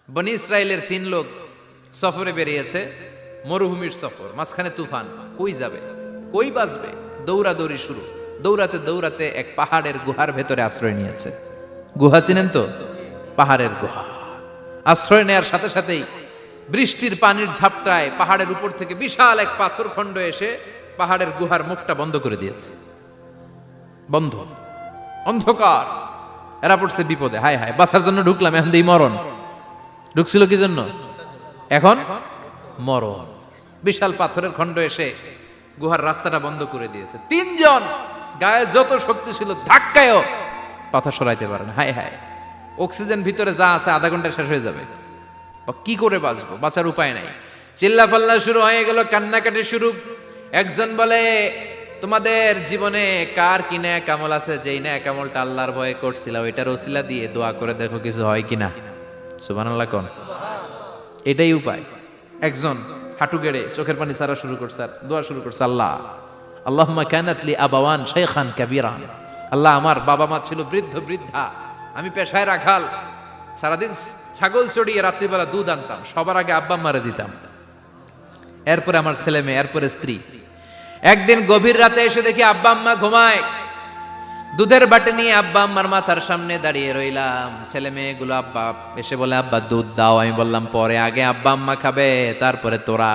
বনি ইসরায়েলের 3 লোক সফরে বেরিয়েছে, মরুভূমির সফর, মাঝখানে তুফান। কই যাবে, কই বাঁচবে? দৌড়াদৌড়ি শুরু। দৌড়াতে দৌড়াতে এক পাহাড়ের গুহার ভেতরে আশ্রয় নিয়েছে। গুহা চিনেন তো? পাহাড়ের গুহা। আশ্রয় নেয়ার সাথে সাথেই বৃষ্টির পানির ঝাপটায় পাহাড়ের উপর থেকে বিশাল এক পাথর খণ্ড এসে পাহাড়ের গুহার মুখটা বন্ধ করে দিয়েছে। বন্ধ, অন্ধকার। এরা পড়ছে বিপদে। হায় হায়, বাঁচার জন্য ঢুকলাম, এখন দেই মরণ। ঢুকছিল কি জন্য? এখন মরণ। বিশাল পাথরের খণ্ড এসে গুহার রাস্তাটা বন্ধ করে দিয়েছে। 3 জন গায়ে যত শক্তি ছিল ধাক্কায়ও পাথর সরাইতে পারে না। হায় হায়, অক্সিজেন ভিতরে যা আছে আধা ঘন্টা শেষ হয়ে যাবে। কি করে বাঁচবো? বাঁচার উপায় নাই। চিল্লা ফাল্লা শুরু হয়ে গেল, কান্নাকাটি শুরু। একজন বলে, তোমাদের জীবনে কার কি নেক আমল আছে, যেই নেক আমলটা আল্লাহর ভয়ে করছিল ওইটার ওসিলা দিয়ে দোয়া করে দেখো কিছু হয় কিনা। সুবহানাল্লাহ কোন। এটাই উপায়। একজন হাঁটু গেড়ে চোখের পানি ছাড়া শুরু করছে, আর দোয়া শুরু করছে, আল্লাহ আল্লাহুম্মা কানাত লি আবাওয়ান শাইখান কাবীরান। আল্লাহ, আমার বাবা মা ছিল বৃদ্ধ বৃদ্ধা, আমি পেশায় রাখাল, সারাদিন ছাগল চড়িয়ে রাত্রিবেলা দুধ আনতাম, সবার আগে আব্বা আম্মারে দিতাম, এরপরে আমার ছেলে মেয়ে, এরপরে স্ত্রী। একদিন গভীর রাতে এসে দেখি আব্বা আম্মা ঘুমায়। দুধের বাটি নিয়ে আব্বা আম্মার মাথার সামনে দাঁড়িয়ে রইলাম। ছেলে মেয়েগুলো আব্বা এসে বলে, আব্বা দুধ দাও। আমি বললাম পরে, আগে আব্বা আম্মা খাবে, তারপরে তোরা।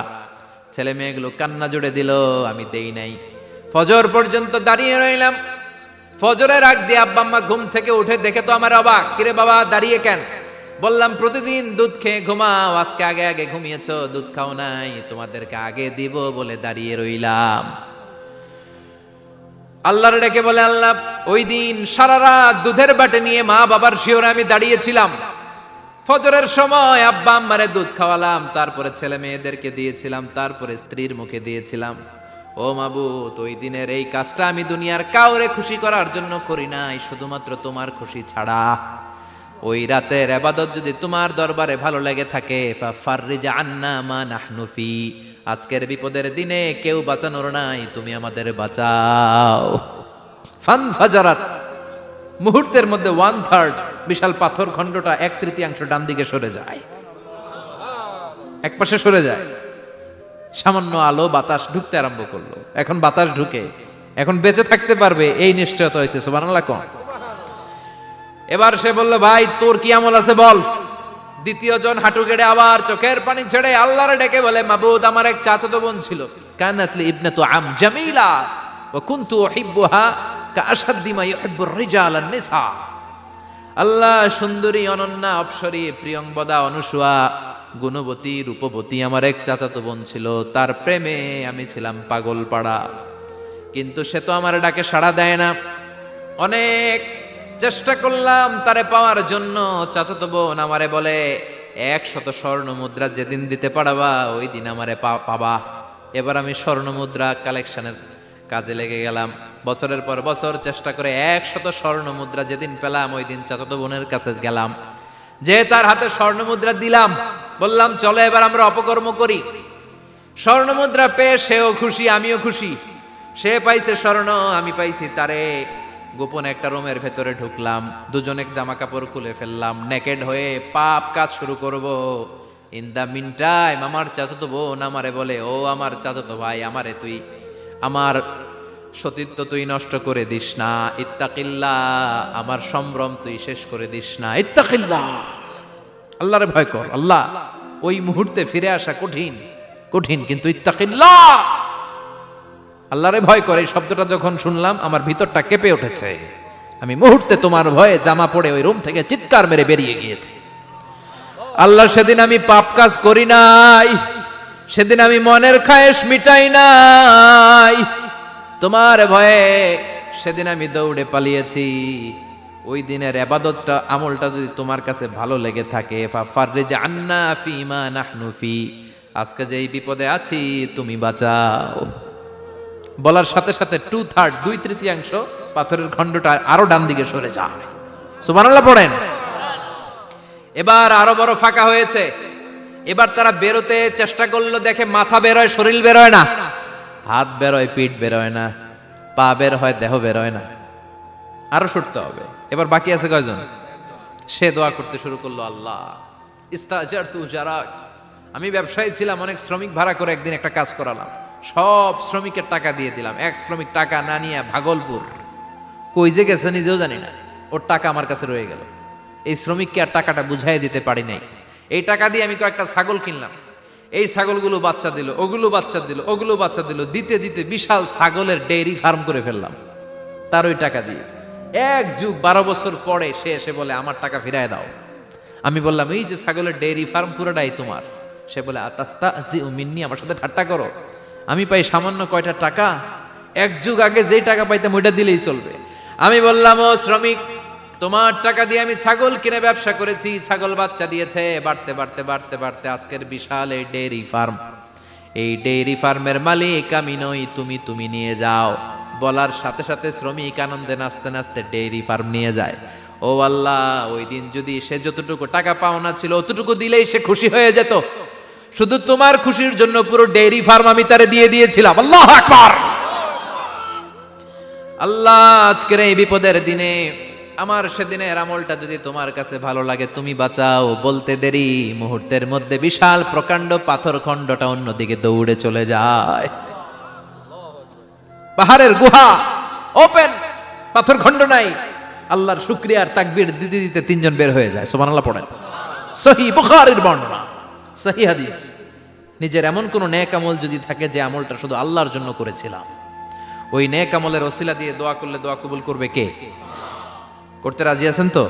ছেলে মেয়েগুলো কান্না জুড়ে দিল, আমি দেই নাই। ফজর পর্যন্ত দাঁড়িয়ে রইলাম। ফজরের আগ দিয়ে আব্বা আম্মা ঘুম থেকে উঠে দেখে তো আমার অবাক, কিরে বাবা দাঁড়িয়ে কেন? বললাম প্রতিদিন দুধ খেয়ে ঘুমাও, আজকে আগে আগে ঘুমিয়েছো, দুধ খাও নাই, তোমাদেরকে আগে দিব বলে দাঁড়িয়ে রইলাম। আল্লাহর ডেকে বলে, আল্লাহ ওই দিন সারা রাত দুধের বাটে নিয়ে মা বাবার শিওরে আমি দাঁড়িয়েছিলাম। ফজরের সময় আব্বা আম্মারে দুধ খাওয়ালাম, তারপরে ছেলে মেয়েদেরকে দিয়েছিলাম, তারপরে স্ত্রীর মুখে দিয়েছিলাম। ও মাবুদ, ওই দিনের এই কাজটা আমি দুনিয়ার কাউরে খুশি করার জন্য করি নাই, শুধুমাত্র তোমার খুশি ছাড়া। ওই রাতের ইবাদত যদি তোমার দরবারে ভালো লেগে থাকে, ফাফাররিজ আন্না মা নাহনু ফি, আজকের বিপদের দিনে কেউ বাঁচানোর নাই, তুমি আমাদের বাঁচাও। ফানফাজারাত, মুহূর্তের মধ্যে 1/3 বিশাল পাথর খণ্ডটা 1/3 ডান দিকে সরে যায়, এক পাশে সরে যায়। সামান্য আলো বাতাস ঢুকতে আরম্ভ করলো। এখন বাতাস ঢুকে এখন বেঁচে থাকতে পারবে এই নিশ্চয়তা হয়েছে। সুবহানাল্লাহ কোন। এবার সে বলল, ভাই তোর কি আমল আছে বল। দ্বিতীয় জন হাঁটু গেড়ে আবার চোখের পানি ছেড়ে আল্লাহরে ডেকে বলে, মাবুদ আমার এক চাচাতো বোন ছিল, কানাত লি ইবনাতু আম জামিলা ওয়া কুনতু উহিব্বুহা কাআশাদ্দি মা ইউহিব্বুর রিজাল আন নিসা। আল্লাহ, সুন্দরী, অনন্যা, অপ্সরী, প্রিয়ংবদা, অনুসুয়া, গুণবতী, রূপবতী আমার এক চাচাতো বোন ছিল, তার প্রেমে আমি ছিলাম পাগল পাড়া, কিন্তু সে তো আমার ডাকে সাড়া দেয় না। অনেক চেষ্টা করলাম তারে পাওয়ার জন্য। চাচাতো বোন আমারে বলে, 100 স্বর্ণ মুদ্রা যেদিন দিতে পারবা ওই দিন আমারে পাবা। এবার আমি স্বর্ণ মুদ্রা কালেকশনের কাজে লেগে গেলাম। বছরের পর বছর চেষ্টা করে 100 স্বর্ণ মুদ্রা যেদিন পেলাম ওই দিন চাচাতো বোনের কাছে গেলাম, যে তার হাতে স্বর্ণ মুদ্রা দিলাম, বললাম চলো এবার আমরা অপকর্ম করি। স্বর্ণ মুদ্রা পেয়ে সেও খুশি, আমিও খুশি। সে পাইছে স্বর্ণ, আমি পাইছি তারে। গোপন একটা রুমের ভেতরে ঢুকলাম, দুজনে জামা কাপড় খুলে ফেললাম, নেকেড হয়ে পাপ কাজ শুরু করব। ইন দা মিন টাইম আমার চাচাতো বোন আমারে বলে, ও আমার চাচাতো ভাই, আমারে তুই, আমার সতীত্ব তুই নষ্ট করে দিস না, ইত্তাকিল্লাহ, আমার সম্ভ্রম তুই শেষ করে দিস না, ইত্তাকিল্লাহ, আল্লাহরে ভয় কর। আল্লাহ, ওই মুহূর্তে ফিরে আসা কঠিন কঠিন, কিন্তু ইত্তাকিল্লাহ, আল্লাহরে ভয় করে, এই শব্দটা যখন শুনলাম আমার ভিতরটা কেঁপে উঠেছে। আমি মুহূর্তে তোমার ভয়ে জামা পড়ে ওই রুম থেকে চিৎকার মেরে বেরিয়ে গিয়েছি। আল্লাহ, সেদিন আমি পাপ কাজ করি নাই, সেদিন আমি মনের খায়েশ মিটাই নাই, তোমার ভয়ে সেদিন আমি দৌড়ে পালিয়েছি। ওই দিনের ইবাদতটা, আমলটা যদি তোমার কাছে ভালো লেগে থাকে, ফাফাররিজ আন্না ফিমা নাহনু ফি, আজকে যে এই বিপদে আছি তুমি বাঁচাও। বলার সাথে সাথে 2/3 2/3 পাথরের খণ্ডটা আরো ডান দিকে সরে যায়। সুবহানাল্লাহ পড়েন। এবার আরো বড় ফাঁকা হয়েছে। এবার তারা বেরোতে চেষ্টা করলো, দেখে মাথা বেরোয়, শরীর বেরোয় না, হাত বেরোয়, পিঠ বেরোয় না, পা বের হয়, দেহ বেরোয় না, আরো ছুটতে হবে। এবার বাকি আছে কয়জন? সে দোয়া করতে শুরু করলো, আল্লাহ ইস্তাজারতু উজারাক, আমি ব্যবসায়ী ছিলাম, অনেক শ্রমিক ভাড়া করে একদিন একটা কাজ করালাম, সব শ্রমিকের টাকা দিয়ে দিলাম। এক শ্রমিক টাকা না নিয়ে ভাগলপুর কই যে গেছে নিজেও জানি না, ওর টাকা আমার কাছে রয়ে গেল। এই শ্রমিককে আর টাকাটা বুঝাই দিতে পারি নাই। এই টাকা দিয়ে আমি কয়েকটা ছাগল কিনলাম, এই ছাগলগুলো বাচ্চা দিল, ওগুলো বাচ্চা দিল, ওগুলো বাচ্চা দিল, দিতে দিতে বিশাল ছাগলের ডেইরি ফার্ম করে ফেললাম তার ওই টাকা দিয়ে। এক যুগ 12 বছর পরে সে এসে বলে আমার টাকা ফিরায় দাও। আমি বললাম এই যে ছাগলের ডেইরি ফার্ম পুরোটাই তোমার। সে বলে আতাস্তাজিউ মিন্নি, আমার সাথে ঠাট্টা করো? আমি পাই সামান্য কয়টা টাকা, এক যুগ আগে যেই টাকা পাইতাম ওইটা দিলেই চলবে। আমি বললাম ও শ্রমিক, তোমার টাকা দিয়ে আমি ছাগল কিনে ব্যবসা করেছি, ছাগল বাচ্চা দিয়েছে, বাড়তে বাড়তে বাড়তে বাড়তে আজকের বিশাল এই ডেইরি ফার্ম, এই ডেইরি ফার্মের মালিক আমি নই, তুমি নিয়ে যাও। বলার সাথে সাথে শ্রমিক আনন্দে নাচতে নাচতে ডেইরি ফার্ম নিয়ে যায়। ও আল্লাহ, ওই দিন যদি সে যতটুকু টাকা পাওনা ছিল অতটুকু দিলেই সে খুশি হয়ে যেত। শুধু তোমার খুশির জন্য পুরো ডেইরি ফার্ম আমি তারে দিয়ে দিয়েছিলাম। আল্লাহু আকবার। আল্লাহ, আজকের এই বিপদের দিনে আমার সেদিনের আমলটা যদি তোমার কাছে ভালো লাগে তুমি বাঁচাও। বলতে দেরি, মুহূর্তের মধ্যে বিশাল প্রকাণ্ড পাথর খণ্ডটা অন্যদিকে দৌড়ে চলে যায়। পাহাড়ের গুহা ওপেন, পাথর খণ্ড নাই। আল্লাহর শুকরিয়া আর তাকবীর দিতে দিতে তিনজন বের হয়ে যায়। সুবহানাল্লাহ পড়েন। সহিহ বুখারীর বর্ণনা, সহিহ হাদিস। নিজের এমন কোন নেক আমল যদি থাকে যে আমলটা শুধু আল্লাহর জন্য করেছিলাম, ওই নেক আমলের ওসিলা দিয়ে দোয়া করলে দোয়া কবুল করবে কে? করতে রাজি আছেন তো?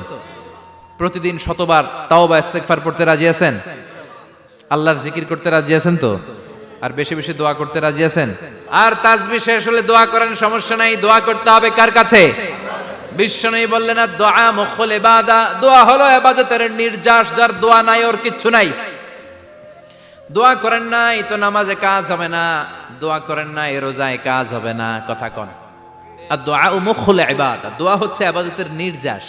প্রতিদিন শতবার তাওবা ইস্তেগফার পড়তে রাজি আছেন? আল্লাহর জিকির করতে রাজি আছেন তো? আর বেশি বেশি দোয়া করতে রাজি আছেন? আর তাসবিহ শেষ হলে দোয়া করেন, সমস্যা নাই। দোয়া করতে হবে কার কাছে? বিশ্বনবী বললেন না, দোয়া মুখল ইবাদা, দোয়া হলো ইবাদতের নির্যাস। যার দোয়া নাই ওর কিচ্ছু নাই। দোয়া করেন নাই তো নামাজে কাজ হবে না, দোয়া করেন নাই রোজায় কাজ হবে না। কথা কন। আর দোয়া মুখল ইবাদা, দোয়া হচ্ছে ইবাদতের নির্যাস।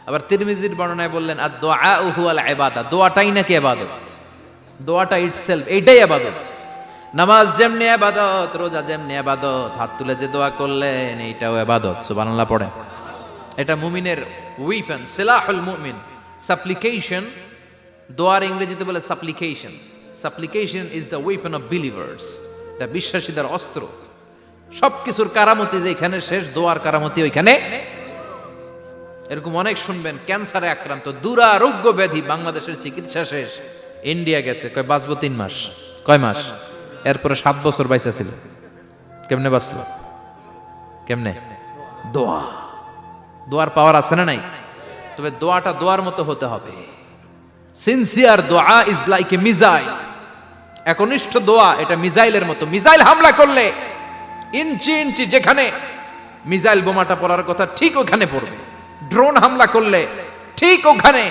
আবার তিরমিজির বর্ণনায় বললেন আর দোয়া হুয়াল ইবাদা, দোয়াটাই নাকি ইবাদত। দোয়াটা ইটসেলফ এইটাই ইবাদত। নামাজ যেমনি ইবাদত, রোজা যেমনি ইবাদত, হাত তুলে যে দোয়া করলেন এইটাও ইবাদত। সুবহানাল্লাহ পড়েন। এটা মুমিনের উইপেন, সিলাহুল মুমিন। সাপ্লিকেশন, দোয়ার ইংরেজিতে বলে সাপ্লিকেশন। সাপ্লিকেশন is the weapon of believers. এটা বিশ্বাসীদের অস্ত্র। সবকিছুর কারামতি যেখানে শেষ, দোয়ার কারামতি ওইখানে। এরকম অনেক শুনবেন, ক্যান্সারে আক্রান্ত, দুরারোগ্য ব্যাধি, বাংলাদেশের চিকিৎসা শেষ, ইন্ডিয়া গেছে, কয় বাঁচবো 3 মাস। কয় মাস? এরপরে 7 বছর বাইসা ছিল। কেমনে বাঁচলো? কেমনে? দোয়া। দোয়ার পাওয়ার আছে না নাই? তবে দোয়াটা দোয়ার মতো হতে হবে। সিনসিয়ার দোয়া ইজ লাইক এ মিসাইল। একনিষ্ঠ দোয়া এটা মিসাইলের মতো। মিসাইল হামলা করলে ইঞ্চি ইঞ্চি যেখানে মিসাইল বোমাটা পড়ার কথা ঠিক ওখানে পড়বে। ড্রোন হামলা করলে ঠিক ওখানে,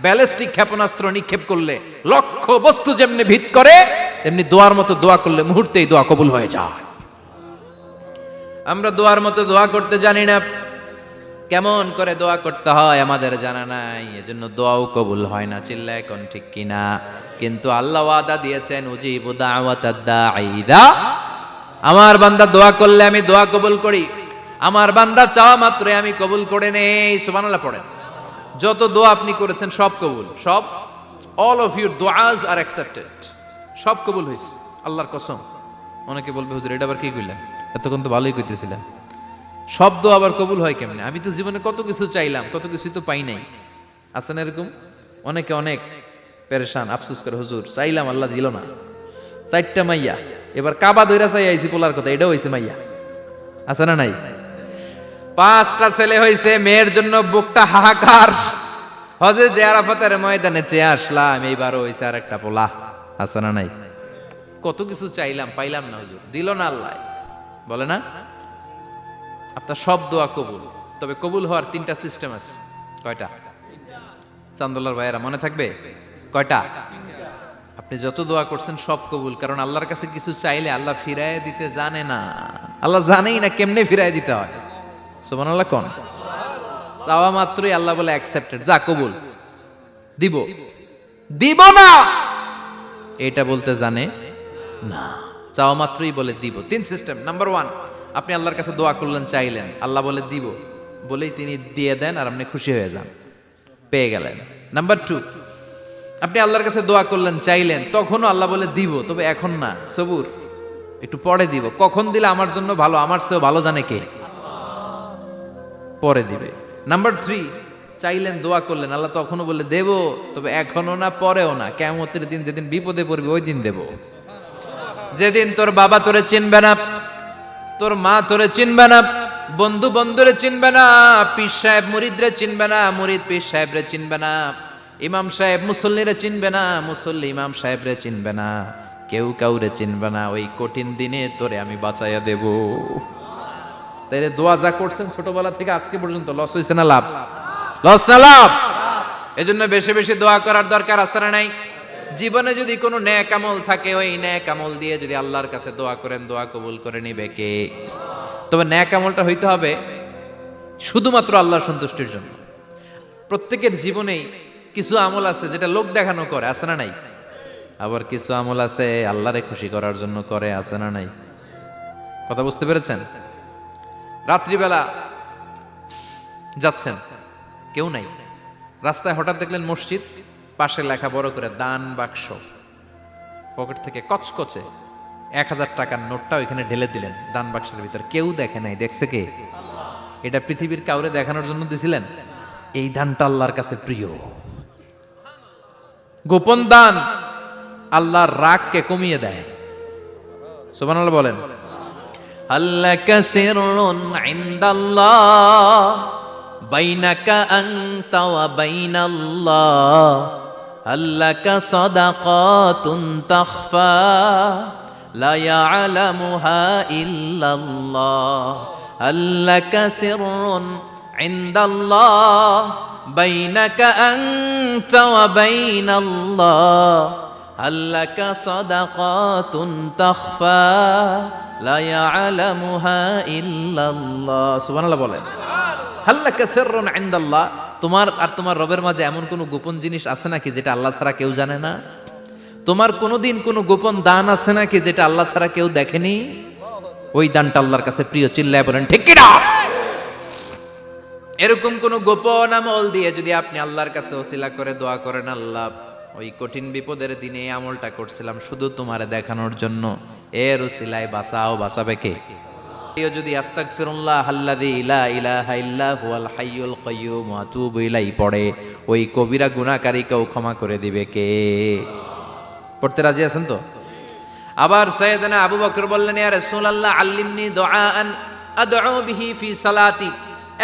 ব্যালিস্টিক ক্ষেপণাস্ত্র নিক্ষেপ করলে লক্ষ্য বস্তু যেমনি ভিত করে, তেমনি দোয়ার মতো দোয়া করলে মুহূর্তেই দোয়া কবুল হয়ে যায়। আমরা দোয়ার মতো দোয়া করতে জানি না। কেমন করে দোয়া করতে হয় আমাদের জানা নাই, এজন্য দোয়াও কবুল হয় না। চিল্লায় কোন ঠিক কিনা? কিন্তু আল্লাহ ওয়াদা দিয়েছেন, উজিবু দাওয়াতাদ দাঈ ইযা, আমার বান্দা দোয়া করলে আমি দোয়া কবুল করি। আমার বান্দা চাওয়া মাত্রই আমি কবুল করে নেই। সুবহানাল্লাহ পড়েন। যত দোয়া আপনি করেছেন সব কবুল, সব। অল অফ ইউর দোয়াজ আর অ্যাকসেপ্টেড। সব কবুল হয়েছে আল্লাহর কসম। অনেকে বলবে হুজুর এটা আবার কি কইলেন, এতক্ষণ তো ভালোই কইতেছিলেন। সব দোয়া আবার কবুল হয় কেমনে? আমি তো জীবনে কত কিছু চাইলাম, কত কিছুই তো পাই নাই। আছে না এরকম? অনেকে অনেক পেরেশান, আফসোস করে, হুজুর চাইলাম আল্লাহ দিল না। 4টা মাইয়া, এবার কাবা ধইরা চাই আইছি পোলার কথা, এটাও হইছে মাইয়া। আছে না নাই? 5টা ছেলে হইছে, মেয়ের জন্য বুকটা হাহাকার। হজে যে আরাফাতের ময়দানে চেয়ে আসলাম, এইবারও হইছে আর একটা পোলা। আছে না নাই? কত কিছু চাইলাম, পাইলাম না, হুজুর দিল না আল্লাহ। বলে না আপনার সব দোয়া কবুল। তবে কবুল হওয়ার 3টা সিস্টেম আছে। কয়টা? চান্দোলার ভাইয়েরা মনে থাকবে? কয়টা? আপনি যত দোয়া করছেন সব কবুল। কারণ আল্লাহর কাছে কিছু চাইলে আল্লাহ ফিরায় দিতে জানে না। আল্লাহ জানেই না কেমনে ফিরায় দিতে হয়। সুবহানাল্লাহ কোন? চাওয়া মাত্রই আল্লাহ বলে অ্যাকসেপ্টেড, যা কবুল। দিব দিব না এটা বলতে জানে না, চাওয়া মাত্রই বলে দিব। 3 সিস্টেম। নাম্বার 1, আপনি আল্লাহর কাছে দোয়া করলেন, চাইলেন, আল্লাহ বলে দিব, বলেই তিনি দিয়ে দেন আর আপনি খুশি হয়ে যান, পেয়ে গেলেন। নাম্বার 2, আপনি আল্লাহর কাছে দোয়া করলেন, চাইলেন, তখনও আল্লাহ বলে দিব, তবে এখন না, সবুর, একটু পরে দিব। কখন দিলে আমার জন্য ভালো, আমার চেয়েও ভালো জানে কে? পরে দিবে। নাম্বার 3, চাইলেন, দোয়া করলেন, আল্লাহ তখনও বলে দেব, তবে এখনো না, পরেও না, কিয়ামতের দিন যেদিন বিপদে পড়বি ওই দিন দেব। যেদিন তোর বাবা তোরে চিনবে না, তোর মা তোরে চিনবে না, বন্ধু বন্ধুরে চিনবে না, পীর সাহেব মুরিদরে চিনবে না, মুরিদ পীর সাহেবরে চিনবে না, ইমাম সাহেব মুসল্লিরে চিনবে না, মুসল্লি ইমাম সাহেবরে চিনবে না, কেউ কাউরে চিনবে না। ওই কঠিন দিনে তোরে আমি বাঁচাইয়া দেব। তাইলে দোয়া যা করছেন ছোটবেলা থেকে আজকে পর্যন্ত, লস হয়েছে না লাভ? লস না লাভ? এজন্য বেশি বেশি দোয়া করার দরকার আছে না নাই? জীবনে যদি কোনো নেক আমল থাকে, ওই নেক আমল দিয়ে যদি আল্লাহর কাছে দোয়া করেন, দোয়া কবুল করে নিবে কে? তবে নেক আমলটা হইতে হবে শুধুমাত্র আল্লাহর সন্তুষ্টির জন্য। প্রত্যেকের জীবনেই কিছু আমল আছে যেটা লোক দেখানো করে, আছে না নাই? আবার কিছু আমল আছে আল্লাহরে খুশি করার জন্য করে, আছে না নাই? কথা বুঝতে পেরেছেন? রাত্রিবেলা যাচ্ছেন, কেউ নাই, রাস্তায় হঠাৎ দেখলেন মসজিদ, পাশে লেখা বড় করে দান বাক্স, পকেট থেকে কচকচে 1000 টাকার নোটটা ওইখানে ঢেলে দিলেন দান বাক্সের ভিতর। কেউ দেখে নাই, দেখছে কে? এটা পৃথিবীর কাউরে দেখানোর জন্য দিছিলেন? এই দানটা আল্লাহর কাছে প্রিয়। গোপন দান আল্লাহর রাগকে কমিয়ে দেয়। সুবহানাল্লাহ বলেন। আল্লাকা সিররুন ইনদাল্লাহ বাইনাকা আনতা ওয়া বাইনাল্লাহ, আল্লাকা সাদাকাতুন তাখফা লা ইয়ালামুহা ইল্লাল্লাহ, আল্লাকা সিররুন ইনদাল্লাহ বাইনাকা আনতা ওয়া বাইনাল্লাহ, আল্লাকা সাদাকাতুন তাখফা লা ইয়ালামুহা ইল্লাল্লাহ। সুবহানাল্লাহ বলেন। আল্লাকা সিররুন ইনদাল্লাহ, তোমার আর তোমার রবের মাঝে এমন কোনো গোপন জিনিস আছে নাকি যেটা আল্লাহ ছাড়া কেউ জানে না? তোমার কোনোদিন কোনো গোপন দান আছে নাকি যেটা আল্লাহ ছাড়া কেউ দেখেনি? ওই দানটা আল্লাহর কাছে প্রিয়। চিল্লায় বলেন ঠিক কি না? এরকম কোন গোপন আমল দিয়ে যদি আপনি আল্লাহর কাছে ওসিলা করে দোয়া করেন, আল্লাহ ওই কঠিন বিপদের দিনে এই আমলটা করছিলাম শুধু তোমারে দেখানোর জন্য, এর ওসিলায় বাঁচাও, বাঁচাবে কে? যদি আস্তাগফিরুল্লাহ আল্লাযী লা ইলাহা ইল্লা হুয়াল হাইয়ুল কাইয়্যুম ওয়া আতুবু ইলাইহি পড়ে, ওই কবিরা গুনাহকারীকেও ক্ষমা করে দিবে কে? পড়তে রাজি আছেন তো? আবার সাইয়েদনা আবু বকর বললেন, ইয়া রাসূলুল্লাহ আল্লিমনি দুআআন আদউ বিহি ফি সালাতি,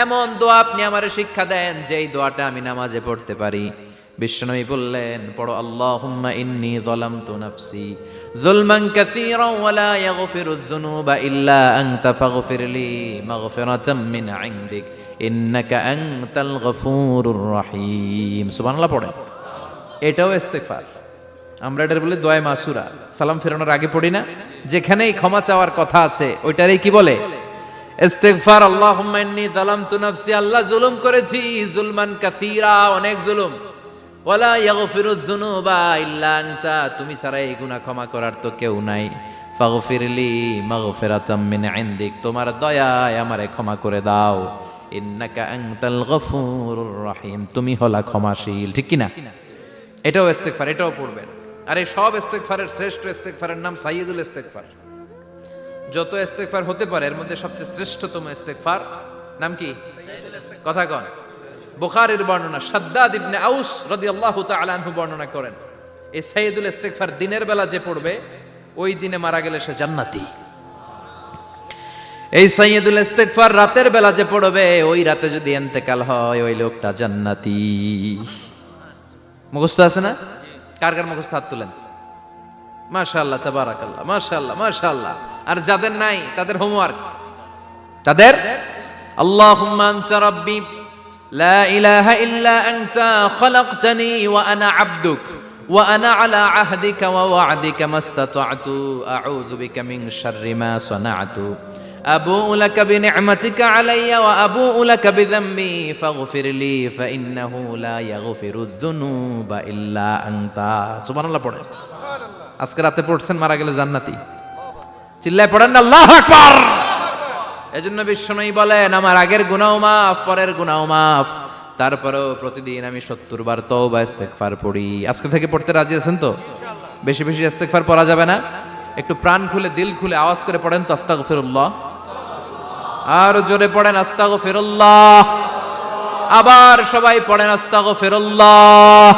এমন দোয়া আপনি আমারে শিক্ষা দেন যেই দোয়াটা আমি নামাজে পড়তে পারি। বিশ্বনবী বললেন, পড়ো আল্লাহুম্মা ইন্নী যালামতু নাফসি যুলমান কাসীরান ওয়া লা ইয়াগফিরুয যুনুবা ইল্লা আনতা ফাগফিরলি মাগফিরাতাম মিন ইনদিক ইন্নাকা আনতাল গফুরুর রহিম। সুবহানাল্লাহ পড়ে। এটাও ইস্তেগফার। আমরা এটার বলে দোয়া মাসুরা, সালাম ফেরানোর আগে পড়ি না? যেখানেই ক্ষমা চাওয়ার কথা আছে ওইটারই কি বলে? ইস্তিগফার। আল্লাহুম্মা ইন্নী যালামতু নাফসি, আল্লাহ জুলুম করেছি, যুলমান কাসীরা, অনেক জুলুম, ওয়ালা ইয়াগফিরুয যুনুবা ইল্লা আনতা, তুমি ছাড়া এই গুনাহ ক্ষমা করার তো কেউ নাই। ফাগফিরলি মাগফিরাতাম মিন ইনদিক, তোমার দয়ায় আমারে ক্ষমা করে দাও। ইন্নাকা আনতাল গফুরুর রহিম, তুমি হলা ক্ষমাশীল। ঠিক কি না? এটাও ইস্তিগফার, এটাও পড়বেন। আর এই সব ইস্তিগফারের শ্রেষ্ঠ ইস্তিগফারের নাম সাইয়্যিদুল ইস্তিগফার। যত ইস্তেগফার হতে পারে এর মধ্যে সবচেয়ে শ্রেষ্ঠতম ইস্তেগফার নাম কি? কথা কন। বুখারীর বর্ণনা, শাদ্দাদ ইবনে আউস রাদিয়াল্লাহু তাআলা আনহু বর্ণনা করেন, এই সাইয়্যিদুল ইস্তেগফার দিনের বেলা যে পড়বে ওই দিনে মারা গেলে সে জান্নাতি। এই সাইয়্যিদুল ইস্তেগফার রাতের বেলা যে পড়বে ওই রাতে যদি ইন্তেকাল হয় ওই লোকটা জান্নাতি। মুখস্থ আছে না? কার কার মুখস্থ হাত তুলেন। মাশাআল্লাহ, তাবারাকাল্লাহ, মাশাআল্লাহ, মাশাআল্লাহ। আর যাদের নাই তাদের হোমওয়ার্ক, তাদের আল্লাহুম্মা আনতা রাব্বি লা ইলাহা ইল্লা আনতা খালাকতানি ওয়া আনা আবদুক ওয়া আনা আলা আহদিকা ওয়া ওয়া'দিকা মাস্তাতা'তু আউযু বিকা মিন শাররি মা সানা'তু আবুউ লাকা বিনি'মাতিকা আলাইয়া ওয়া আবুউ লাকা বিযামবি ফাগফিরলি ফাইন্নাহু লা ইয়াগফিরুয যুনুবা ইল্লা আনতা। সুবহানাল্লাহ পড়েন। আজকে রাতে পড়ছেন, মারা গেলে জান্নাতি। চিল্লায় পড়েন না আল্লাহু আকবার। এজন্য বিশ্বনবী বলেন, আমার আগের গুনাহ মাফ, পরের গুনাহ মাফ, তারপরেও প্রতিদিন আমি 70 বার তওবা ইস্তেগফার পড়ি। আজকে থেকে পড়তে রাজি আছেন তো? বেশি বেশি ইস্তেগফার পড়া যাবে না? একটু প্রাণ খুলে দিল খুলে আওয়াজ করে পড়েন তো আস্তাগফিরুল্লাহ। আর জোরে পড়েন আস্তাগফিরুল্লাহ। আবার সবাই পড়েন আস্তাগফিরুল্লাহ।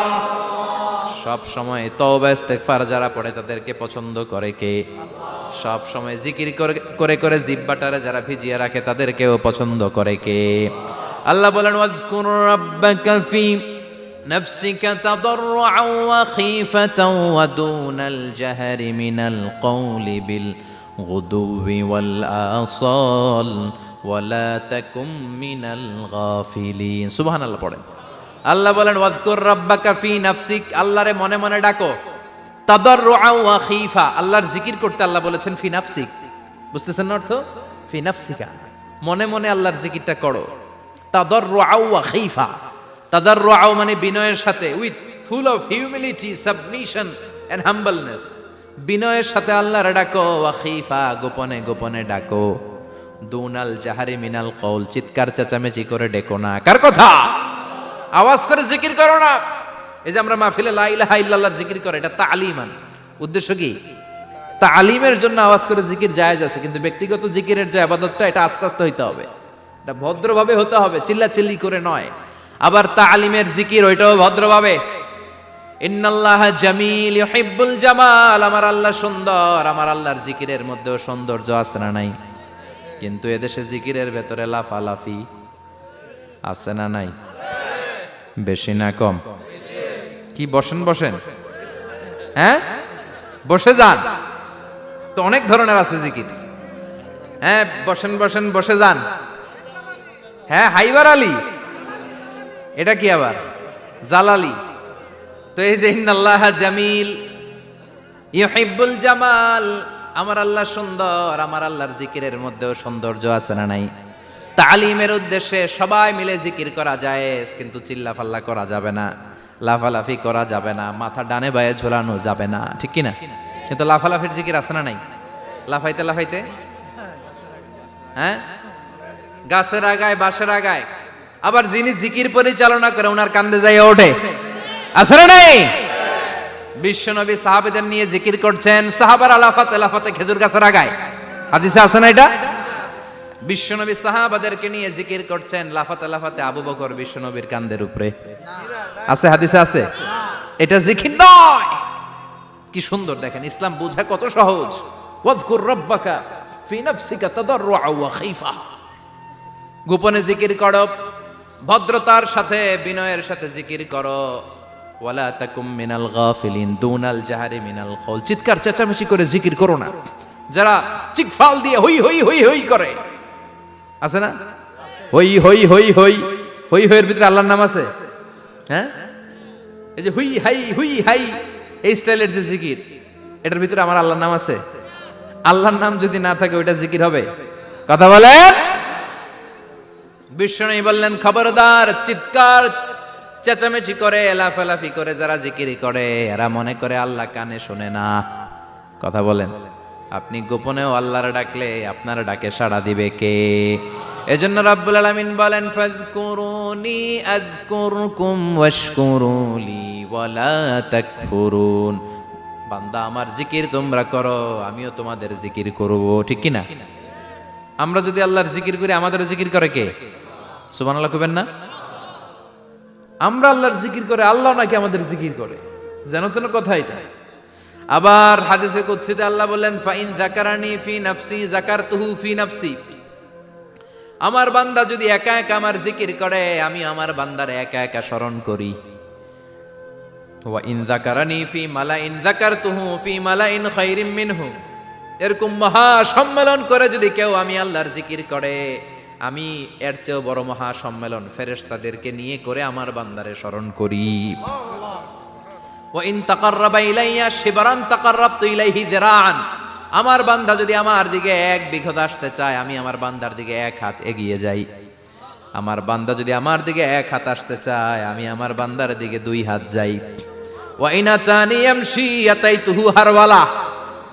সব সময় তওবা ইস্তেগফার যারা পড়ে তাদেরকে পছন্দ করে কে? সব সময় জিকির করে করে জিহ্বাটারে যারা ভিজিয়ে রাখে তাদেরকেও পছন্দ করে কে? আল্লাহ বলেন ওয়াজকুর রাব্বাকা ফি নাফসিকা তাদাররুআন ওয়া খীফাতান ওয়া দুনাল জাহরি মিনাল কওলি বিল গুদুবি ওয়াল আসাল ওয়া লা তাকুম মিনাল গাফিলিন। সুবহানাল্লাহ পড়েন। আল্লাহ বলেন ওয়াজকুর রাব্বাকা ফি নাফসিক, আল্লাহরে মনে মনে ডাকো। তাদাররুআন ওয়া খীফা, আল্লাহর জিকির করতে আল্লাহ বলেছেন ফি নাফসিক। বুঝতেছেন না অর্থ? ফি নাফসিকা, মনে মনে আল্লাহর জিকিরটা করো। তাদাররুআন ওয়া খীফা, তাদাররুআন মানে বিনয়ের সাথে, with full of humility, submission and humbleness. বিনয়ের সাথে আল্লাহরে ডাকো। ওয়া খীফা, গোপনে গোপনে ডাকো। দুনাল জাহারি মিনাল কওল, চিৎকার চেঁচামেচি করে ডেকো না। কার কথা? আওয়াজ করে জিকির করো না। এই যে আমরা মাহফিলে লা ইলাহা ইল্লাল্লাহর জিকির করে, এটা তালিমান। উদ্দেশ্য কি? তালিমের জন্য আওয়াজ করে জিকির জায়েজ আছে, কিন্তু ব্যক্তিগত জিকিরের যে ইবাদতটা, এটা আস্তে আস্তে হইতে হবে, এটা ভদ্রভাবে হতে হবে, চিল্লাচিল্লি করে নয়। আবার তালিমের জিকির ওইটাও ভদ্রভাবে। ইন্নাল্লাহা জামিল ইউহিব্বুল জামাল, আমার আল্লাহ সুন্দর, আমার আল্লাহর জিকিরের মধ্যেও সৌন্দর্য আছে না নাই? কিন্তু এদেশে জিকিরের ভেতরে লাফালাফি আছে না নাই? বেশি না কম? কি বসেন বসেন, হ্যাঁ বসে যান তো, অনেক ধরনের আছে জিকির। হ্যাঁ বসেন বসেন, বসে যান। হ্যাঁ হাইবার আলী, এটা কি আবার জালালি? তো এই যে ইন্নাল্লাহা জামিল ইউহিব্বুল জামাল, আমার আল্লাহ সুন্দর, আমার আল্লাহর জিকিরের মধ্যেও সৌন্দর্য আছে না নাই? তালিমের উদ্দেশ্যে সবাই মিলে জিকির করা যায়, কিন্তু চিল্লাফাল্লা করা যাবে না, লাফালাফি করা যাবে না, মাথা ডানে বায়ে ঝোলানো যাবে না, ঠিক কি না? কিন্তু লাফালাফির জিকির আছে না নাই? লাফাইতে লাফাইতে, হ্যাঁ গাছের আগায় বাঁশের আগায়। আবার যিনি জিকির পরিচালনা করে ওনার কান্দে যাই ওঠে, আছে না নাই? বিশ্বনবী সাহাবীদের নিয়ে জিকির করছেন, সাহাবারা লাফাতে লাফাতে খেজুর গাছের আগায়। হাদিসে আছে না এটা? বিশ্বনবী সাহাবাদেরকে নিয়ে জিকির করছেন, লাফাতে লাফাতে আবু বকর বিশ্বনবীর কান্দের উপরে। আছে হাদিসে আছে? এটা জিকির নয়। কি সুন্দর দেখেন, ইসলাম বোঝা কত সহজ। ওয়াজকুর রাব্বাকা ফি নাফসিকা তাদাররুআন ওয়া খীফা, গোপনে জিকির করো, ভদ্রতার সাথে বিনয়ের সাথে জিকির করো। ওয়ালা তাকুম মিনাল গাফিলিন, দুনাল জাহারি মিনাল কওল, চিৎকার চেঁচামেচি করে জিকির করো না। যারা চিকফাল দিয়ে হই হই হই হই করে, আছে না? হই হই হই হই হই হইয়ের ভিতরে আল্লাহর নাম আছে। হ্যাঁ এই যে হুই হাই হুই হাই, এই স্টাইলের যে জিকির, এটার ভিতরে আমার আল্লাহর নাম আছে? আল্লাহর নাম যদি না থাকে ওইটা জিকির হবে? কথা বলেন। বিষ্ণু বললেন খবরদার, চিৎকার চেঁচামেচি করে লাফালাফি করে যারা জিকির করে এরা মনে করে আল্লাহ কানে শোনে না। কথা বলেন। আপনি গোপনেও আল্লাহর ডাকলে আপনার ডাকে সাড়া দিবে কে? এজন্য রাব্বুল আলামিন বলেন ফাযকুরুনি আযকুরকুম ওয়াশকুরুলি ওয়ালা তাকফুরুন। বান্দা আমার জিকির তোমরা করো, আমিও তোমাদের জিকির করব, ঠিক কি না? আমরা যদি আল্লাহর জিকির করি আমাদেরও জিকির করে কে? সুবহানাল্লাহ কইবেন না? আমরা আল্লাহর জিকির করে, আল্লাহ নাকি আমাদের জিকির করে, জানো তো না কথা এটা? আবার হাদিসে কুদসিতে আল্লাহ বলেন ফাইন যাকারানি ফি নাফসি যাকারতুহু ফি নাফসি, আমার বান্দা যদি একা একা আমার জিকির করে আমি আমার বান্দারে একা একা স্মরণ করি। ওয়া ইন যাকারানি ফি মালাইন যাকারতুহু ফি মালাইন খায়রিম মিনহু, এরকম মহা সম্মেলন করে যদি কেউ আমি আল্লাহর জিকির করে, আমি এর চেয়েও বড় মহা সম্মেলন ফেরেশতাদেরকে নিয়ে করে আমার বান্দারে স্মরণ করি। ওয়া ইন তাকাররাবা ইলাইয়া শিবরান তাকাররাবতু ইলাইহি যিরাআন, আমার বান্দা যদি আমার দিকে এক বিঘত আসতে চায় আমি আমার বান্দার দিকে এক হাত এগিয়ে যাই। আমার বান্দা যদি আমার দিকে এক হাত আসতে চায় আমি আমার বান্দার দিকে দুই হাত যাই। ওয়া ইন আতানি ইয়ামশি আতাইতুহু হারওয়ালা,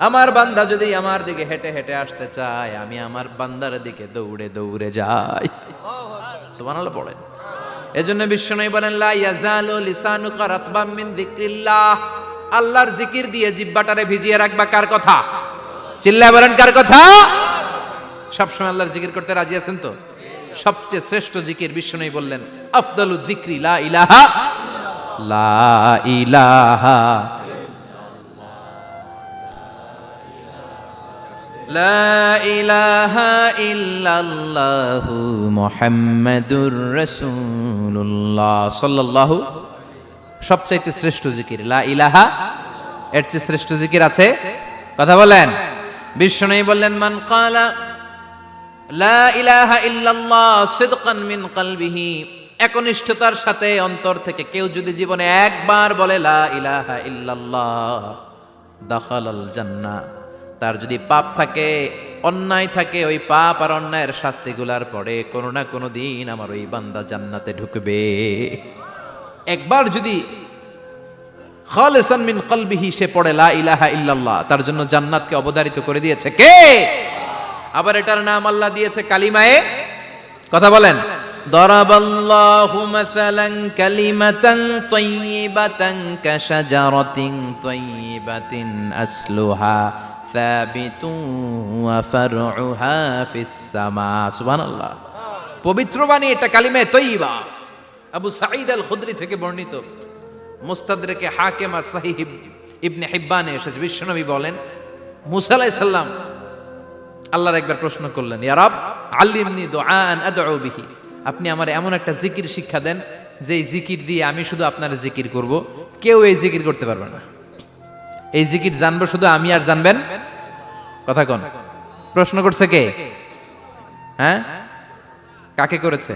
আমার বান্দা যদি আমার দিকে হেঁটে হেঁটে আসতে চায় আমি আমার বান্দার দিকে দৌড়ে দৌড়ে যাই। সুবহানাল্লাহ পড়েন। এজন্য বিশ্বনবী বলেন লা ইয়াজালু লিসানুকা রাতবাম মিন যিকরিল্লাহ, আল্লাহর জিকির দিয়ে জিহ্বাটারে ভিজিয়ে রাখবা। কার কথা? চিল্লায় বলেন কার কথা? সবসময় আল্লাহর জিকির করতে রাজি আছেন তো? সবচেয়ে শ্রেষ্ঠ জিকির বিশ্বনবী বললেন আফদালু যিকরি লা ইলাহা লা ইলাহা লা ইলাহা ইল্লাল্লাহু মুহাম্মাদুর রাসূলুল্লাহ সাল্লাল্লাহু। সবচাইতে শ্রেষ্ঠ জিকির লা ইলাহা, এর চেয়ে শ্রেষ্ঠ জিকির আছে? কথা বলেন। বিশ্বনবী বললেন মান ক্বালা লা ইলাহা ইল্লাল্লাহ সিদকান মিন কলবিহি, একনিষ্ঠতার সাথে অন্তর থেকে কেউ যদি জীবনে একবার বলে লা ইলাহা ইল্লাল্লাহ দাখালাল জান্নাহ, তার যদি পাপ থাকে, অন্যায় থাকে, ওই পাপ আর অন্যায়ের শাস্তিগুলার পরে কোনো না কোনো দিন আমার ওই বান্দা জান্নাতে ঢুকবে। একবার যদি খালিসান মিন কলবিহি সে পড়ে লা ইলাহা ইল্লাল্লাহ, তার জন্য জান্নাতকে অবধারিত করে দিয়েছে কে? আবার এটার নাম আল্লাহ দিয়েছে কালিমায়ে, কথা বলেন। দরাবাল্লাহু মাসালান কালিমাতান তাইয়িবাতান কাশাজারাতিন তাইয়িবাতিন আসলুহা সাবিতুন ওয়া ফারউহা ফিস সামা। সুবহানাল্লাহ। পবিত্র বাণী এটা কালিমায়ে তাইয়িবা। আবু সাঈদ আল খুদরি থেকে বর্ণিত, মুস্তাদরেকে হাকিম আর সহিহ ইবনে হিব্বানে এসেছে, বিশ্বনবী বলেন মুসা আলাইহিস সালাম আল্লাহর একবার প্রশ্ন করলেন, ইয়া রব আল্লিমনি দুআআন আদউ বিহি, আপনি আমার এমন একটা জিকির শিক্ষা দেন যে এই জিকির দিয়ে আমি শুধু আপনার জিকির করব, কেউ এই জিকির করতে পারবে না। এই জিকির জানবো শুধু আমি আর জানবেন। কথা কোন? প্রশ্ন করছে কে? হ্যাঁ, কাকে করেছে?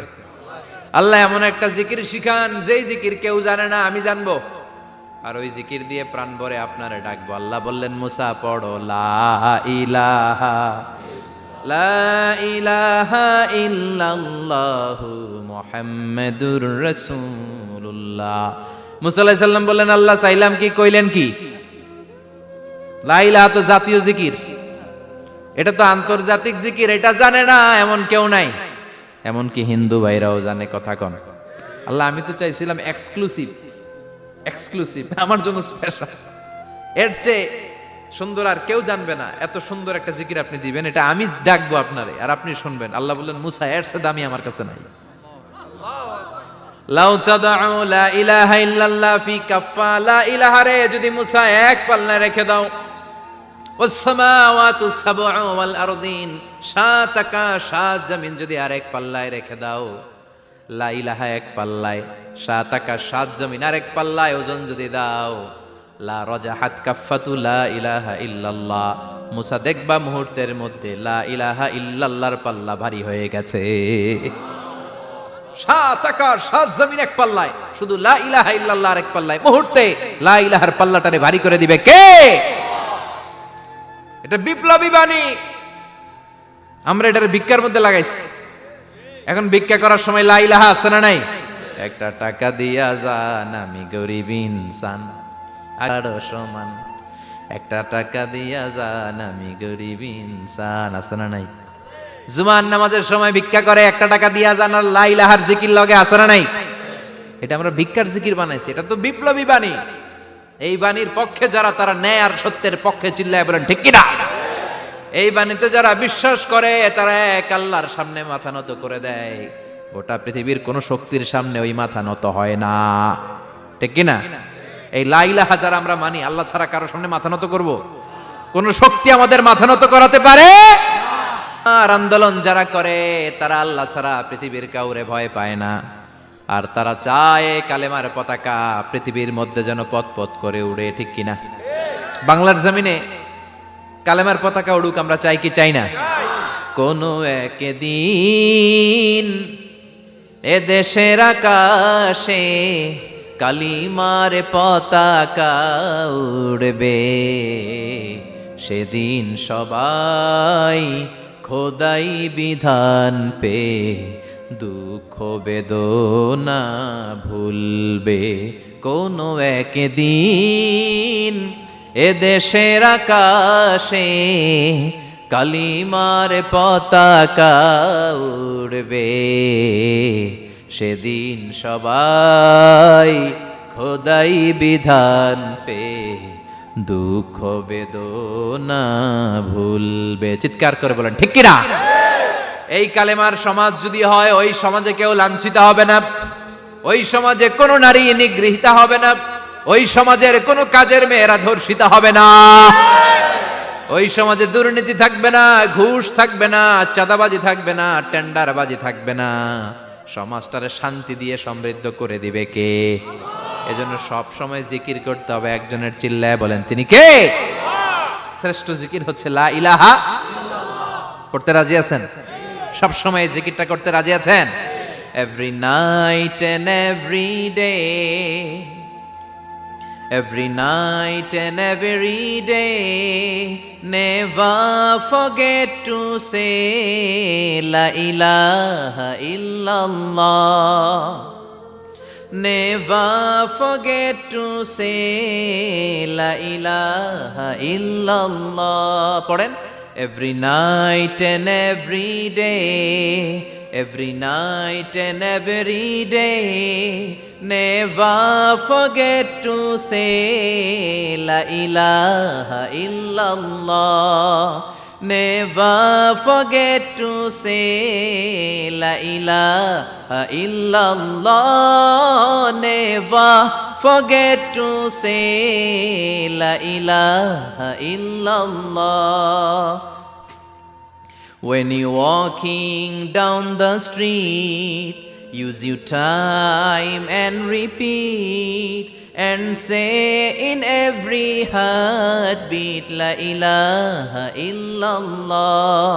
আল্লাহ এমন একটা জিকির শিখান যেই জিকির কেউ জানে না, আমি জানবো, আর ওই জিকির দিয়ে প্রাণ ভরে আপনারে ডাকবো। আল্লাহ বললেন মুসা পড়ো লা ইলাহা লা ইলাহা ইল্লাল্লাহু মুহাম্মাদুর রাসূলুল্লাহ। মুসা আলাইহিস সালাম বললেন আল্লাহ চাইলাম কি, কইলেন কি? লা ইলাহা তো জাতীয় জিকির, এটা তো আন্তর্জাতিক জিকির, এটা জানে না এমন কেউ নাই, এমনকি হিন্দু ভাইরাও জানে। কথা কন। আল্লাহ আমি তো চাইছিলাম এক্সক্লুসিভ, এক্সক্লুসিভ আমার জন্য স্পেশাল, এর চেয়ে সুন্দর আর কেউ জানবে না, এত সুন্দর একটা জিকির আপনি দিবেন, এটা আমি ডাকবো আপনারে আর আপনি শুনবেন। আল্লাহ বললেন মুসা এর চেয়ে দামি আমার কাছে নাই। লাউ তাদউ লা ইলাহা ইল্লাল্লাহ ফি কাফা, লা ইলাহা রে যদি মুসা এক পাল্লায় রেখে দাও, ওয়াস সামাওয়াতু সাবউ ওয়াল আরদিন, সাত আকাশ সাত জমিন যদি আরেক পাল্লায় রেখে দাও, লা ইলাহা এক পাল্লায়, সাত আকাশ সাত জমিন আরেক পাল্লায় ওজন যদি দাও, লা রাজাহাত কাফাতু লা ইলাহা ইল্লাল্লাহ, মুসা দেখবা মুহূর্তের মধ্যে লা ইলাহা ইল্লাল্লাহর পাল্লা ভারী হয়ে গেছে। সাত আকাশ সাত জমিন এক পাল্লায়, শুধু লা ইলাহা ইল্লাল্লাহ আরেক পাল্লায়, মুহূর্তে লা ইলাহার পাল্লাটারে ভারী করে দিবে কে? এটা বিপ্লবী বাণী। আমরা এটার ভিক্ষার মধ্যে লাগাইছি। এখন ভিক্ষা করার সময় লা ইলাহা আছে না নাই? একটা টাকা দিয়া যান আমি গরিব ইনসান আরো সমান, একটা টাকা দিয়া যান আমি গরিব ইনসান, আছে না নাই? জুমার নামাজের সময় ভিক্ষা করে একটা টাকা দিয়া যান আর লা ইলাহার জিকির লগে, আছে না নাই? এটা আমরা ভিক্ষার জিকির বানাইছি, এটা তো বিপ্লবী বাণী। এই বাণীর পক্ষে যারা, তারা ন্যায় আর সত্যের পক্ষে চিল্লায় বলেন ঠিক কিনা? এই বাণীতে যারা বিশ্বাস করে তারা এক আল্লাহর সামনে মাথা নত করে দেয়, গোটা পৃথিবীর কোন শক্তির সামনে ওই মাথা নত হয় না, ঠিক কিনা? এই লা ইলাহা যারা আমরা মানি, আল্লাহ ছাড়া কারো সামনে মাথা নত করব? কোন শক্তি আমাদের মাথা নত করাতে পারে? আর আন্দোলন যারা করে তারা আল্লাহ ছাড়া পৃথিবীর কাউরে ভয় পায় না, আর তারা চায় কালেমার পতাকা পৃথিবীর মধ্যে যেন পথ পথ করে উড়ে, ঠিক কিনা? বাংলার জমিনে কালেমার পতাকা উড়ুক, আমরা চাই কি চাই না? কোনো একদিন এ দেশের আকাশে কালিমার পতাকা উড়বে, সেদিন সবাই খোদাই বিধান পে দুঃখ বেদনা ভুলবে। কোনো একদিন এ দেশের আকাশে কালিমার পতাকা উড়বে, সেদিন সবাই খোদাই বিধান পে দুঃখ বেদনা ভুলবে। চিৎকার করে বলেন ঠিক কিনা? এই কালেমার সমাজ যদি হয়, ওই সমাজে কেউ লাঞ্ছিত হবে না, ওই সমাজে কোনো নারী নিগৃহীতা হবে না, ওই সমাজের কোনো কাজের মেয়েরা ধর্ষিত হবে না, ওই সমাজে দুর্নীতি থাকবে না, ঘুষ থাকবে না, চাঁদাবাজি থাকবে না, টেন্ডারবাজি থাকবে না। সমাজটারে শান্তি দিয়ে সমৃদ্ধ করে দিবে কে? এজন্য সব সময় জিকির করতে হবে একজনের, চিল্লায় বলেন তিনি কে? শ্রেষ্ঠ জিকির হচ্ছে লা ইলাহা। করতে রাজি আছেন? সব সময় জিকিরটা করতে রাজি আছেন? Every night and every day, every night and every day, never forget to say la ilaha illallah. Never forget to say la ilaha illallah. পড়েন, every night and every day, every night and every day, never forget to say la ilaha illallah. Never forget to say la ilaha illallah. Never forget to say la ilaha illallah. When you're walking down the street, use your time and repeat and say in every heartbeat la ilaha illallah.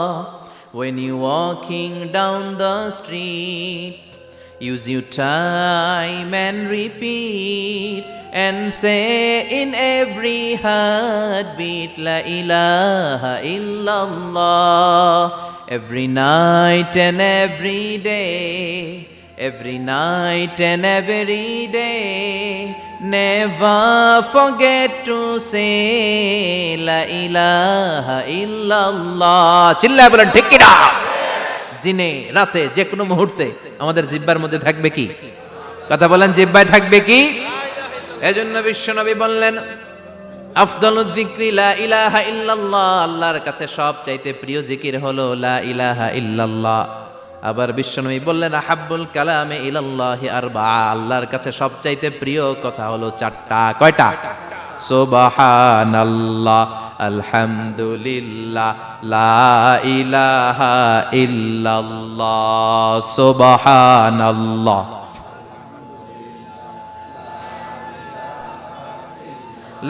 When you're walking down the street, use your time and repeat and say in every heartbeat la ilaha illallah. Every night and every day, every night and every day, never forget to say la ilaha illallah. চিল্লায় বলেন ঠিক কিনা? দিনে রাতে যে কোনো মুহূর্তে আমাদের জিহ্বার মধ্যে থাকবে কি? কথা বলেন, জিহ্বায় থাকবে কি? এজন্য বিশ্বনবী বললেন, আফদালুয যিকরি লা ইলাহা ইল্লাল্লাহ। আল্লাহর কাছে সবচাইতে প্রিয় জিকির হলো লা ইলাহা ইল্লাল্লাহ। আবার বিশ্বনবী বললেন, আহাব্বুল কালামে ইলাল্লাহি আরবাআ। আল্লাহর কাছে সবচাইতে প্রিয় কথা হলো চারটা। কয়টা? সুবহানাল্লাহ, আলহামদুলিল্লাহ, লা ইলাহা ইল্লাল্লাহ। সুবহানাল্লাহ,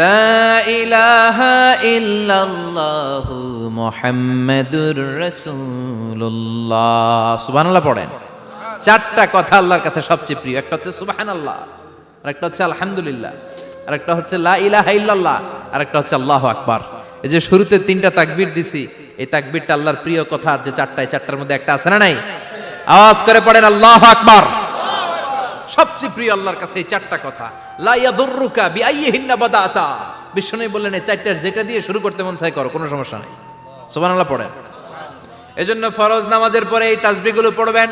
লা ইলাহা ইল্লাল্লাহু মুহাম্মাদুর রাসূলুল্লাহ। সুবহানাল্লাহ পড়েন। চারটা কথা আল্লাহর কাছে সবচেয়ে প্রিয়। একটা হচ্ছে সুবহানাল্লাহ, আরেকটা হচ্ছে আলহামদুলিল্লাহ, আরেকটা হচ্ছে লা ইলাহা ইল্লাল্লাহ, আরেকটা হচ্ছে আল্লাহু আকবার। এই যে শুরুতে তিনটা তাকবীর দিছি, এই তাকবীরটা আল্লাহর প্রিয় কথা যে চারটা, এই চারটার মধ্যে একটা আছে না নাই? আওয়াজ করে পড়েন আল্লাহু আকবার। সবচেয়ে প্রিয় আল্লাহর কাছে এই চারটা কথা। লা ইয়াদুররুকা বিআইয়িহিন্না বাদাতা। বিশ্বনবী বললেন এই চারটার যেটা দিয়ে শুরু করতে মন চায় করো, কোনো সমস্যা নাই। সুবহানাল্লাহ পড়েন। এজন্য ফরজ নামাজের পরে এই তাসবিহগুলো পড়বেন।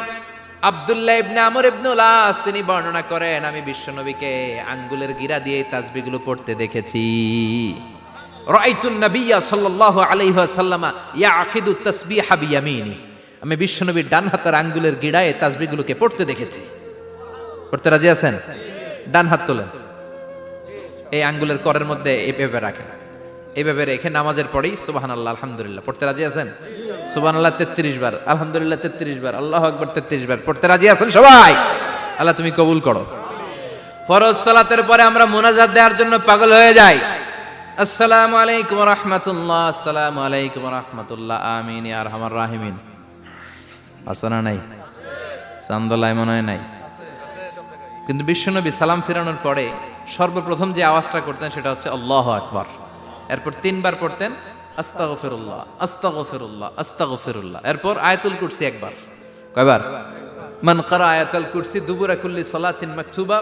আব্দুল্লাহ ইবনে আমর ইবনে আস তিনি বর্ণনা করেন, আমি বিশ্বনবীকে আঙ্গুলের গিরা দিয়ে এই তাসবিহগুলো পড়তে দেখেছি। রাআইতুন নাবিয়্যা সাল্লাল্লাহু আলাইহি ওয়াসাল্লাম ইয়াকিদু তাসবিহা বিয়ামিনি। আমি বিশ্বনবীর ডান হাতের আঙ্গুলের গিরায় তাসবিহগুলোকে পড়তে দেখেছি। পড়তে রাজি আছেন? ডান হাত তোলেন, এই আঙ্গুলের করের মধ্যে এইভাবে রাখেন, এইভাবে রেখে নামাজের পরেই সুবহানাল্লাহ আলহামদুলিল্লাহ পড়তে রাজি আছেন? সুবহানাল্লাহ 33 বার, আলহামদুলিল্লাহ 33 বার, আল্লাহু আকবার 33 বার পড়তে রাজি আছেন সবাই? আল্লাহ তুমি কবুল করো। ফরজ সালাতের পরে আমরা মুনাজাত দেওয়ার জন্য পাগল হয়ে যাই। আসসালামু আলাইকুম ওয়া রাহমাতুল্লাহ, আসসালামু আলাইকুম ওয়া রাহমাতুল্লাহ, আমিন ইয়া আরহামার রাহিমিন। আসনা নাই? চান্দলাই মনে হয় নাই। কিন্তু বিশ্বনবী সালাম ফিরানোর পরে সর্বপ্রথম যে আওয়াজটা করতেন সেটা হচ্ছে আল্লাহু আকবার। এরপর 3 বার পড়তেন আস্তাগফিরুল্লাহ, আস্তাগফিরুল্লাহ, আস্তাগফিরুল্লাহ। এরপর আয়াতুল কুরসি একবার। কয়বার? মান ক্বারা আয়াতুল কুরসি দুবুরা কুল্লি সালাতিন মাকতুবা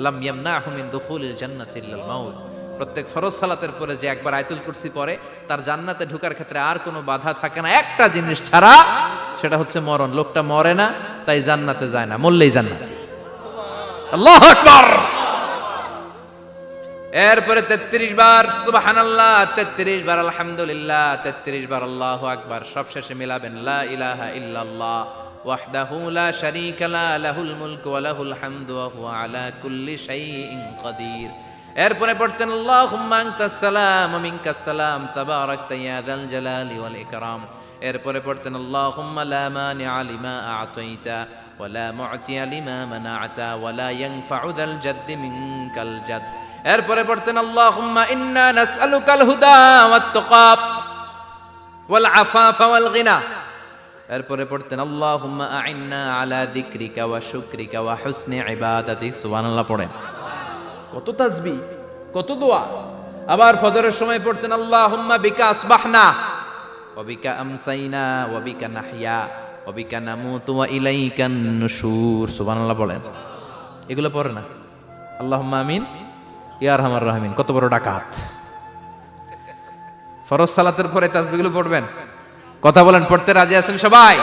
লাম ইয়ামনাহু মিন দুখুলিল জান্নাতি ইল্লাল মাউত। প্রত্যেক ফরজ সালাতের পরে যে একবার আয়াতুল কুরসি পড়ে তার জান্নাতে ঢোকার ক্ষেত্রে আর কোনো বাধা থাকে না, একটা জিনিস ছাড়া, সেটা হচ্ছে মরণ। লোকটা মরে না, তাই জান্নাতে যায় না, মরলেই জান্নাতি। আল্লাহু আকবার। এরপরে 33 বার সুবহানাল্লাহ, 33 বার আলহামদুলিল্লাহ, 33 বার আল্লাহু আকবার। সবশেষে মিলাবেন লা ইলাহা ইল্লাল্লাহ ওয়াহদাহু লা শারীকা লা লাহুল মুলকু ওয়া লাহুল হামদু ওয়া হুয়া আলা কুল্লি শাইইন কাদির। এরপরে পড়তেন আল্লাহুম্মা আনতাস সালাম ওয়া মিনকাস সালাম তাবারাকতা ইয়া যাল জালালি ওয়াল ইকরাম। এরপরে পড়তেন আল্লাহুম্মা লা মানিআ লিমা আ'তাইতা ওয়া লা মু'তিয়া লিমা মানা'তা ওয়া লা ইয়ানফা'ু যাল জাদ্দি মিনকাল জাদ। এরপরে পড়তেন আল্লাহুম্মা ইন্না নাসআলুকাল হুদা ওয়াত তুকা ওয়াল আফাফা ওয়াল গিনা। এরপরে পড়তেন আল্লাহুম্মা আ'ইন্না আলা যিকরিকা ওয়া শুকরিকা ওয়া হুসনি ইবাদাতিক। সুবহানাল্লাহ পড়েন। কত তাসবিহ, কত দোয়া। আবার ফজরের সময় পড়তেন আল্লাহুম্মা বিকা আসবাহনা ওয়া বিকা আমসাইনা ওয়া বিকা নাহইয়া ওয়া বিকা নামুতু ওয়া ইলাইকান নুশুর। সুবহানাল্লাহ পড়েন। এগুলো পড়ে না? আল্লাহুম্মা আমিন ইয়া আরহামার রাহিমিন। কত বড় ডাকাত! ফরজ সালাতের পরে তাসবিহগুলো পড়বেন। কথা বলেন, পড়তে রাজি আছেন সবাই?